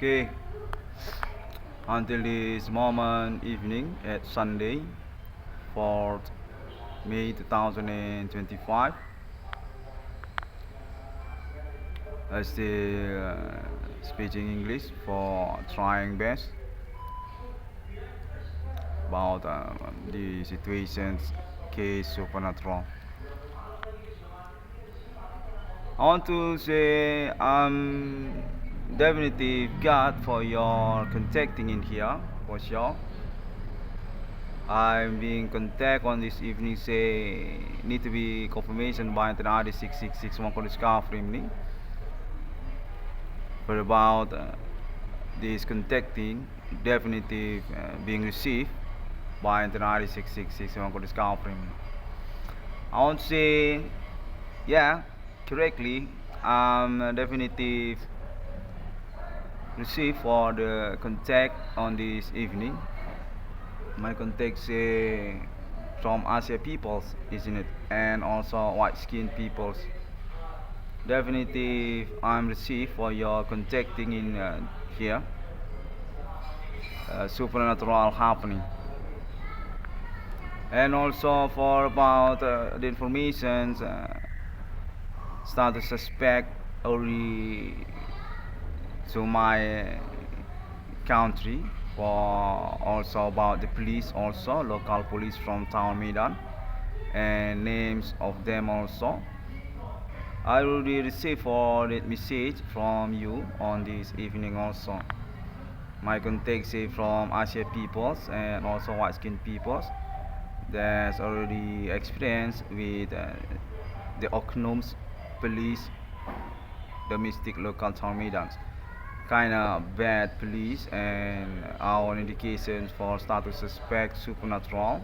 Okay, until this moment evening at Sunday, 4th May 2025, I still speaking English for trying best about the situations case supernatural. I want to say definitely God for your contacting in here for sure. I'm being contact on this evening say need to be confirmation by the RD 6661 for this car me for about this contacting definitely being received by the RD 6661 for this car me. I want to say yeah correctly definitely received for the contact on this evening. My contact say from Asia peoples, isn't it? And also white skinned peoples. Definitely, I'm received for your contacting in here. Supernatural happening. And also for about the information, start to suspect already to my country for also about the police also local police from town Medan and names of them also. I already received for that message from you on this evening also. My contacts is from Asia peoples and also white skin peoples that's already experienced with the Oknums police domestic local town Medans. Kind of bad police and our indications for status suspect supernatural,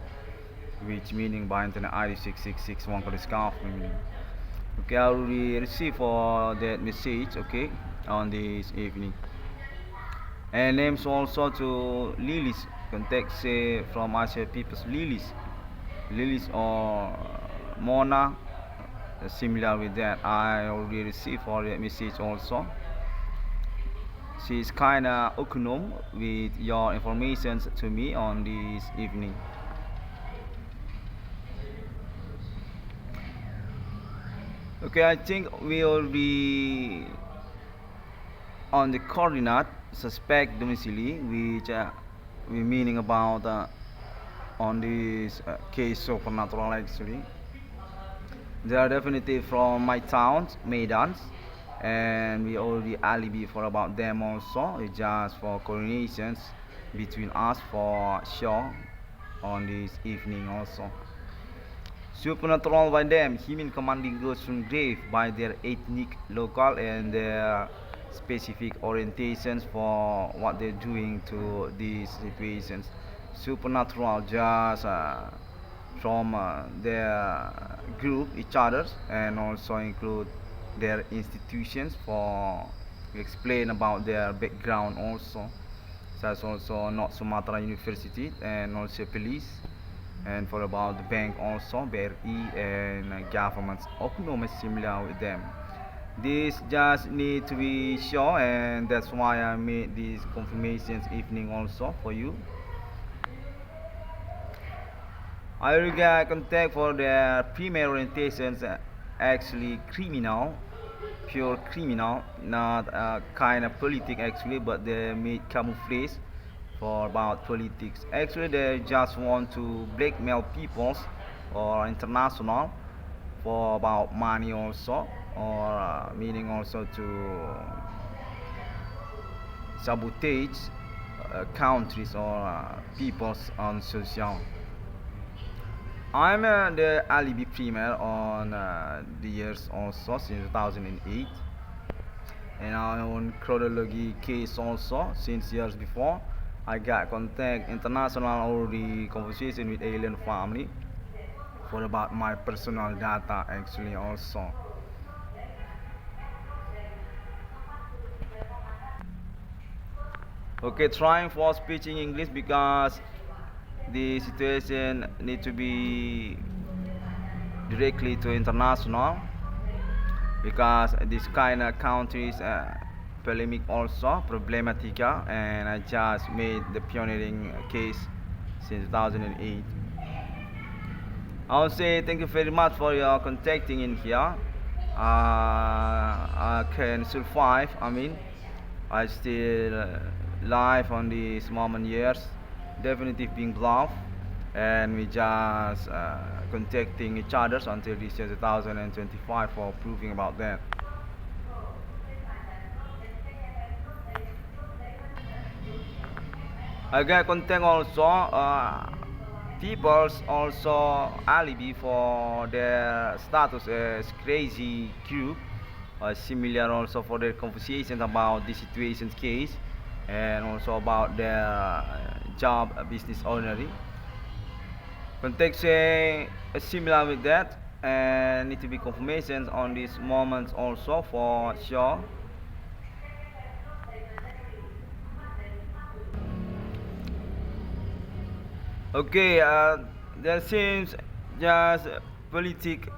which meaning by internet ID 6661 for the scarf meaning. Okay, I already received for that message, okay, on this evening. And names also to Lilies, contact say from Asia people's Lilies or Mona, similar with that. I already received for that message also. She's kinda econom with your information to me on this evening. Okay, I think we will be on the coordinate suspect domicile, which we meaning about on this case supernatural actually. They are definitely from my town, Medan, and we already alibi for about them also. It's just for coordinations between us for sure on this evening also. Supernatural by them, human commanding goes from grave by their ethnic, local, and their specific orientations for what they're doing to these situations. Supernatural just from their group, each others, and also include their institutions for explain about their background also. Such also North Sumatra University and also police and for about the bank also BRI and governments autonomous similar with them. This just need to be sure and that's why I made this confirmations evening also for you. I will get contact for their primary orientations actually criminal, pure criminal, not kind of politic actually, but they made camouflage for about politics. Actually, they just want to blackmail peoples or international for about money also, or meaning also to sabotage countries or peoples on social. I'm the alibi premier on the years also since 2008 and I own chronology case also since years before. I got contact international already conversation with alien family for about my personal data actually also. Okay, trying for speaking English because the situation need to be directly to international because this kind of countries polemic also, problematica, and I just made the pioneering case since 2008. I will say thank you very much for your contacting in here. I can survive. I still live on these moment years. Definitely being bluff, and we just contacting each other until this year 2025 for proving about that. I get contact also. People's also alibi for their status as crazy group. Similar also for their conversations about the situation's case, and also about their job business ownery. Context similar with that, and need to be confirmations on these moments also for sure. Okay, there seems just politic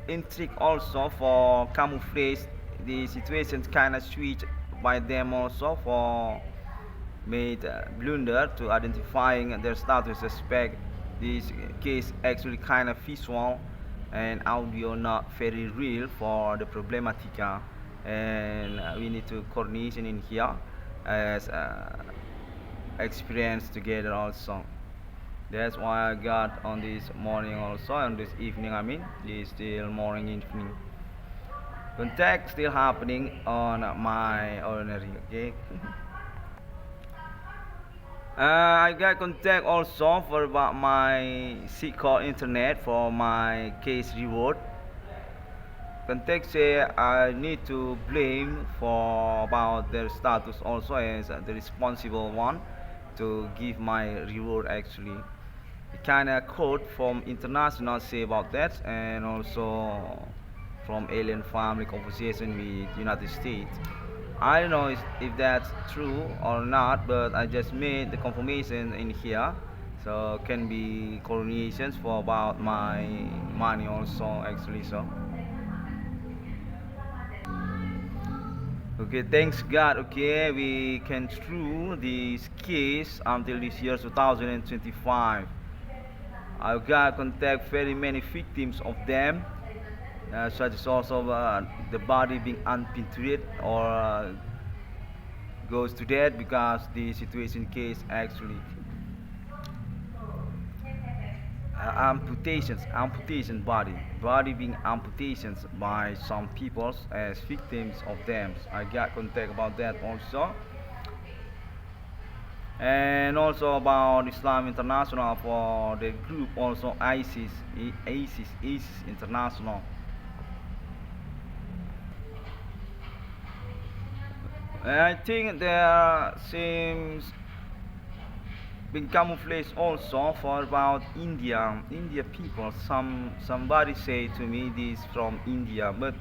intrigue also for camouflage the situations kind of switch by them also for made blunder to identifying their status suspect. This case actually kind of visual and audio not very real for the problematica, and we need to coordination in here as experience together also. That's why I got on this morning also, on this evening. This still morning evening. Contact still happening on my ordinary. Okay. I got contact also for about my secret internet for my case reward. Contact say I need to blame for about their status also as the responsible one to give my reward actually. Kind of quote from international say about that, and also from alien family conversation with United States. I don't know if that's true or not, but I just made the confirmation in here, so can be coordinations for about my money also actually. So okay, thanks God. Okay, we can through this case until this year 2025. I got contact very many victims of them, such as also the body being unpintured or goes to death because the situation case actually amputation body being amputations by some peoples as victims of them. I got contact about that also, and also about Islam International for the group also ISIS International. And I think there seems been camouflaged also for about India people. Somebody say to me this from India, but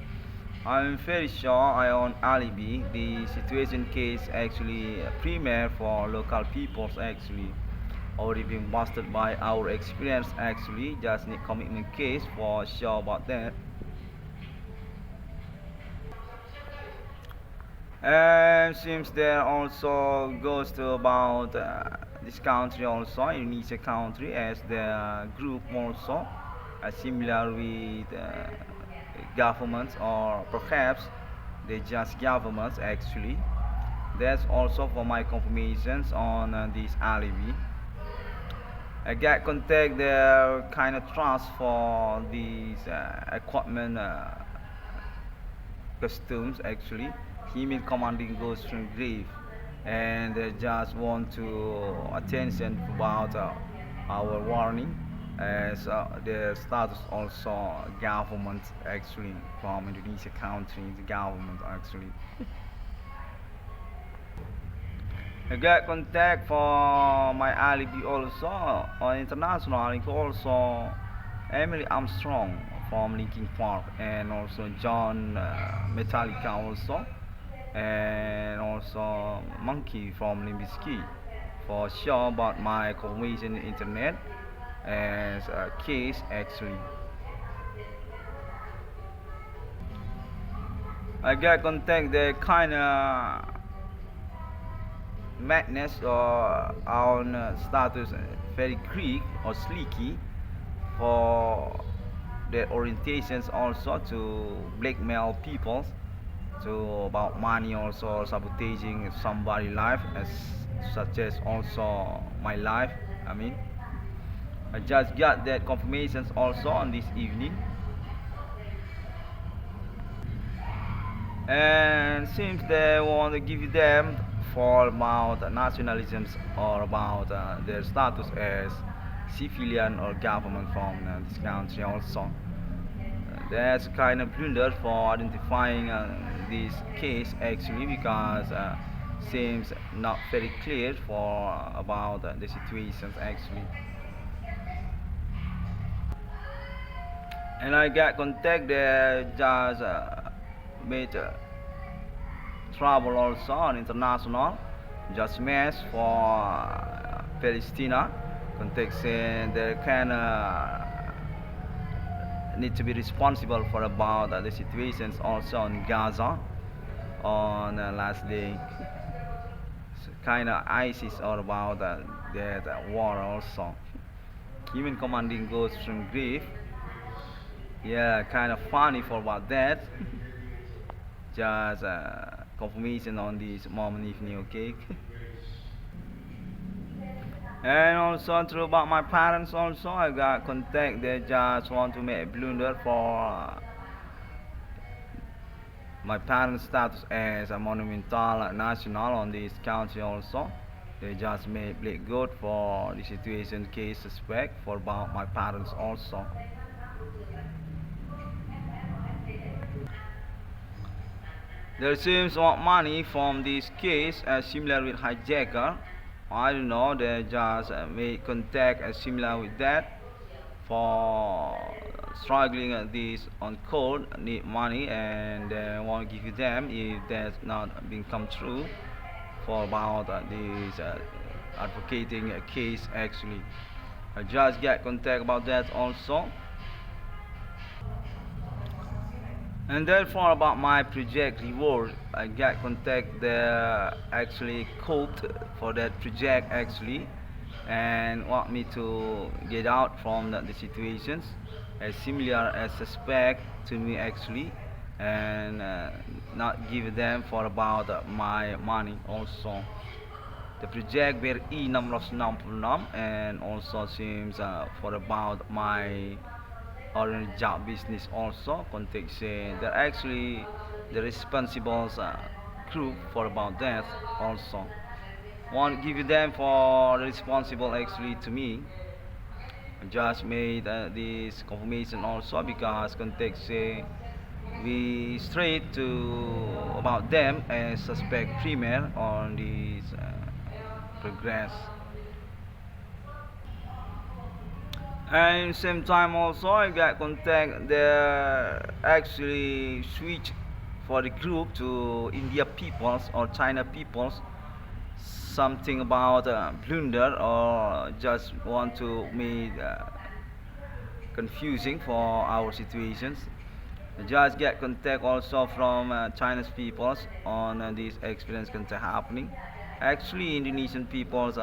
I'm very sure I own alibi. The situation case actually premier for local peoples actually already been busted by our experience actually. Just need commitment case for sure about that. And seems there also goes to about this country also, Indonesia country, as the group also similar with governments, or perhaps they just governments actually. That's also for my confirmations on this alibi. I get contact their kind of trust for these equipment costumes actually. Him in commanding goes from grave, and they just want to attention about our warning as their status also government actually from Indonesia country, the government actually. I got contact for my alibi also on international alibi also Emily Armstrong from Linkin Park, and also John Metallica also, and also Monkey from Limbisky for sure about my confirmation internet as a case actually. I get contact the kind of madness or on status very Greek or sleeky for their orientations also to blackmail people to about money also sabotaging somebody life as such as also my life. I mean, I just got that confirmations also on this evening, and seems they want to give you them for about nationalisms or about their status as civilian or government from this country also. That's kind of blunder for identifying this case actually because seems not very clear for about the situations actually. And I got contact there just made travel also on international just mess for Palestine context saying they can need to be responsible for about the situations also in Gaza on last day. So kind of ISIS or about that war also. Even commanding goes from grief. Yeah, kind of funny for about that. Just confirmation on this moment evening, okay? And also through about my parents also, I got contact. They just want to make a blunder for my parents' status as a monumental national on this country also. They just made play good for the situation case suspect for about my parents also. There seems want money from this case similar with hijacker. I don't know, they just made contact similar with that for struggling at this on code need money and they want to give you them if that's not been come true for about this advocating a case actually. I just get contact about that also. And therefore about my project reward, I get contact the actually code for that project actually and want me to get out from the situations as similar as suspect to me actually and not give them for about my money also. The project were E666 and also seems for about my orange job business also context they're actually the responsible group for about that also want give them for responsible actually to me. Just made this confirmation also because context we straight to about them as suspect premier on this progress. And same time also I got contact the actually switch for the group to India peoples or China peoples something about blunder or just want to make confusing for our situations. Just get contact also from Chinese peoples on this experience contact happening. Actually Indonesian peoples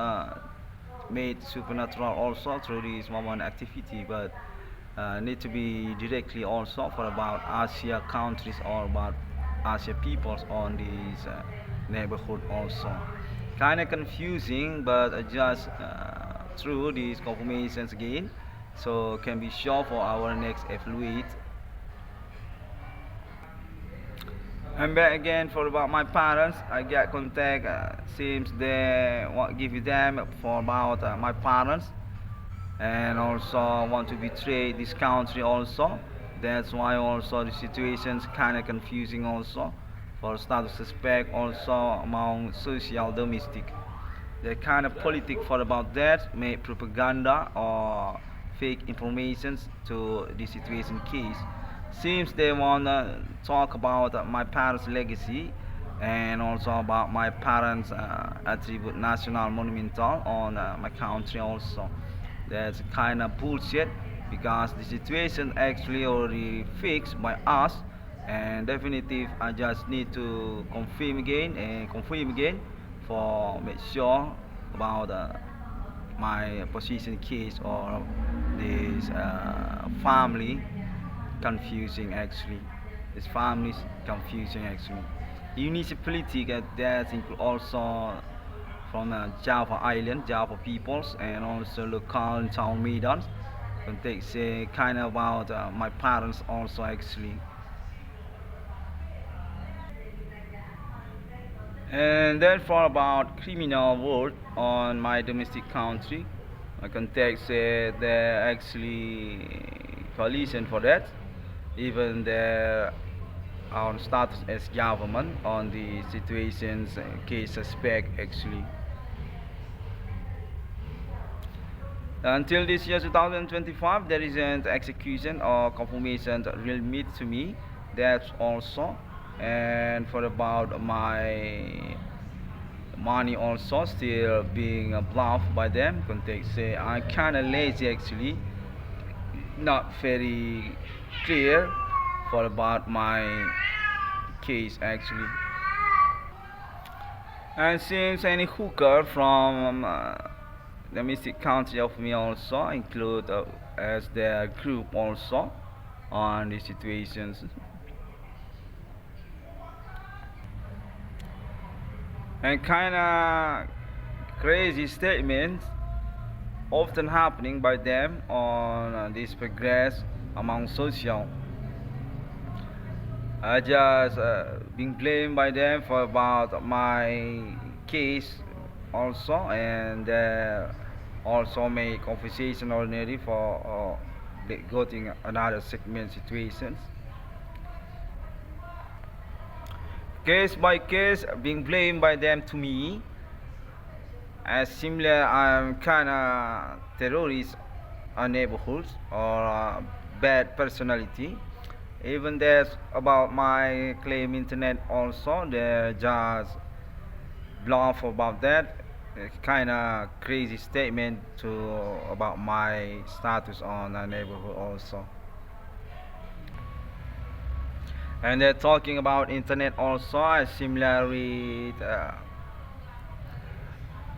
made supernatural also through this moment activity but need to be directly also for about Asia countries or about Asia peoples on this neighborhood also kind of confusing but just through these confirmations again so can be sure for our next evaluate. I'm back again for about my parents. I get contact. Seems they want give you them for about my parents, and also want to betray this country also. That's why also the situation's kind of confusing also for status suspect also among social domestic. The kind of politic for about that make propaganda or fake informations to the situation case. Seems they wanna talk about my parents' legacy and also about my parents' attribute national monumental on my country also. That's kind of bullshit because the situation actually already fixed by us and definitive I just need to confirm again for make sure about my position case or this family confusing actually. This family is confusing actually. Municipality that include also from Java Island, Java peoples, and also local town maidens. And they say kind of about my parents also actually. And therefore about criminal work on my domestic country, my contact say they're actually coalition for that. Even their our status as government on the situations case suspect actually. Until this year 2025, there isn't execution or confirmation that real meat to me. That's also, and for about my money also still being bluffed by them. Context say I'm kind of lazy actually, not very clear for about my case actually. And since any hooker from the mystic country of me also include as their group also on the situations, and kind of crazy statements often happening by them on this progress among social. I just being blamed by them for about my case also, and also make conversation ordinary for getting another segment situations. Case by case being blamed by them to me as similar I'm kinda terrorist on neighborhoods or bad personality. Even there's about my claim internet also, they just bluff about that. Kinda crazy statement to about my status on a neighborhood also. And they're talking about internet also as similar with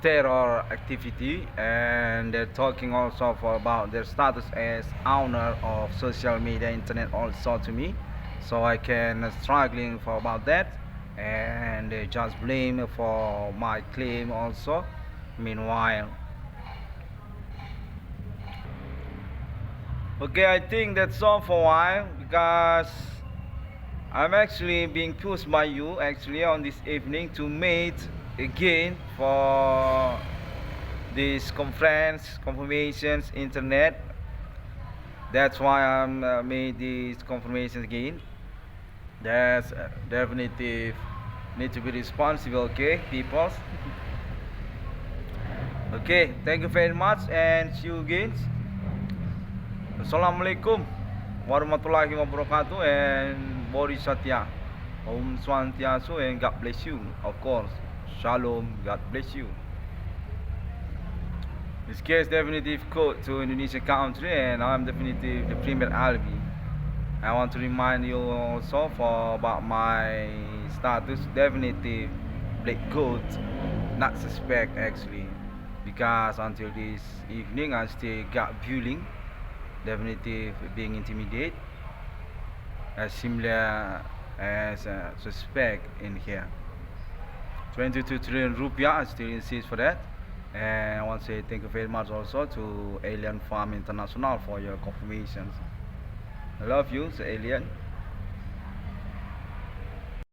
terror activity, and they're talking also for about their status as owner of social media internet also to me, so I can struggling for about that, and they just blame for my claim also meanwhile. Okay, I think that's all for a while because I'm actually being pushed by you actually on this evening to meet again for this conference confirmations internet. That's why I'm made these confirmations again. That's definitive need to be responsible, okay, people. Okay, thank you very much and see you again. Assalamualaikum warahmatullahi wabarakatuh and Boris Satya. Om Swantiasu and God bless you. Of course. Shalom. God bless you. This case definitive code to Indonesian country, and I'm definitive the Premier Albi. I want to remind you also for about my status definitive black code, not suspect actually, because until this evening I still got bullying, definitive being intimidated as similar as suspect in here. 22 trillion rupiah, I still insist for that. And I want to say thank you very much also to Alien Farm International for your confirmations. I love you, Alien.